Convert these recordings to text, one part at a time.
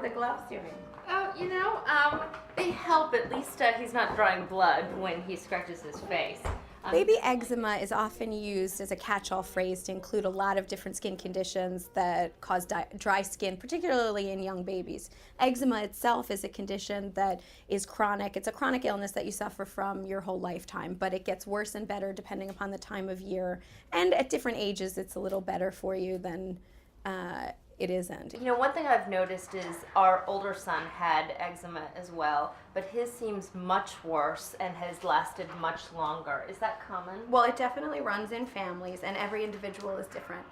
the gloves doing? Oh, they help. At least he's not drawing blood when he scratches his face. Baby eczema is often used as a catch-all phrase to include a lot of different skin conditions that cause dry skin, particularly in young babies. Eczema itself is a condition that is chronic. It's a chronic illness that you suffer from your whole lifetime, but it gets worse and better depending upon the time of year. And at different ages, it's a little better for you than it isn't. One thing I've noticed is our older son had eczema as well, but his seems much worse and has lasted much longer. Is that common? Well, it definitely runs in families, and every individual is different.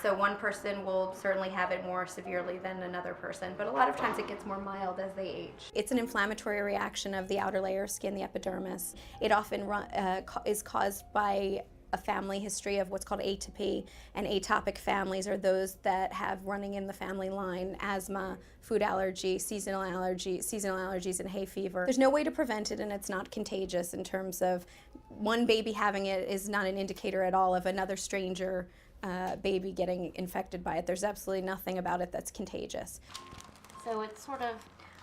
So one person will certainly have it more severely than another person, but a lot of times it gets more mild as they age. It's an inflammatory reaction of the outer layer of skin, the epidermis. It often is caused by a family history of what's called atopy, and atopic families are those that have running in the family line asthma, food allergy, seasonal allergies, and hay fever. There's no way to prevent it, and it's not contagious in terms of one baby having it is not an indicator at all of another stranger baby getting infected by it. There's absolutely nothing about it that's contagious. So it's sort of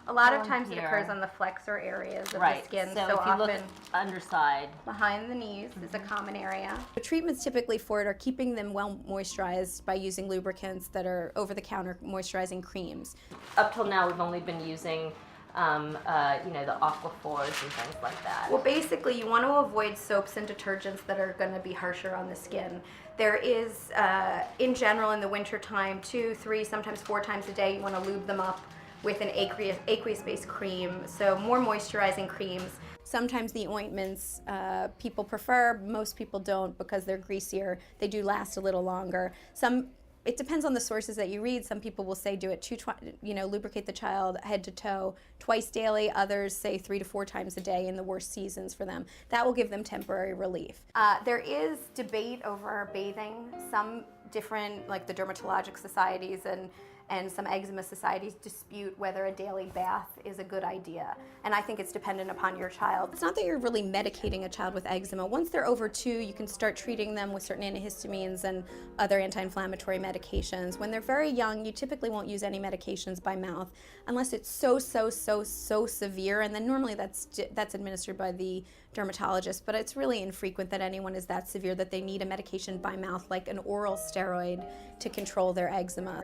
a lot of times it occurs on the flexor areas of the skin. So if you look underside. Behind the knees is a common area. The treatments typically for it are keeping them well moisturized by using lubricants that are over-the-counter moisturizing creams. Up till now, we've only been using the aquaphors and things like that. Well, basically, you want to avoid soaps and detergents that are going to be harsher on the skin. There is, in general, in the wintertime, 2, 3, sometimes 4 times a day, you want to lube them up with an aqueous-based cream, so more moisturizing creams. Sometimes the ointments people prefer, most people don't because they're greasier. They do last a little longer. It depends on the sources that you read. Some people will say do it lubricate the child head to toe twice daily. Others say 3 to 4 times a day in the worst seasons for them. That will give them temporary relief. There is debate over bathing. Some different, like the dermatologic societies and some eczema societies dispute whether a daily bath is a good idea. And I think it's dependent upon your child. It's not that you're really medicating a child with eczema. Once they're over 2, you can start treating them with certain antihistamines and other anti-inflammatory medications. When they're very young, you typically won't use any medications by mouth unless it's so severe, and then normally that's administered by the dermatologist, but it's really infrequent that anyone is that severe that they need a medication by mouth like an oral steroid to control their eczema.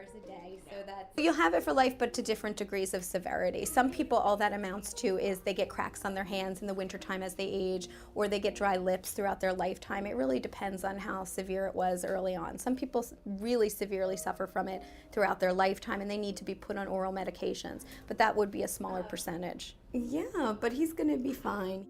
You'll have it for life, but to different degrees of severity. Some people, all that amounts to is they get cracks on their hands in the wintertime as they age, or they get dry lips throughout their lifetime. It really depends on how severe it was early on. Some people really severely suffer from it throughout their lifetime, and they need to be put on oral medications, but that would be a smaller percentage. Yeah, but he's going to be fine.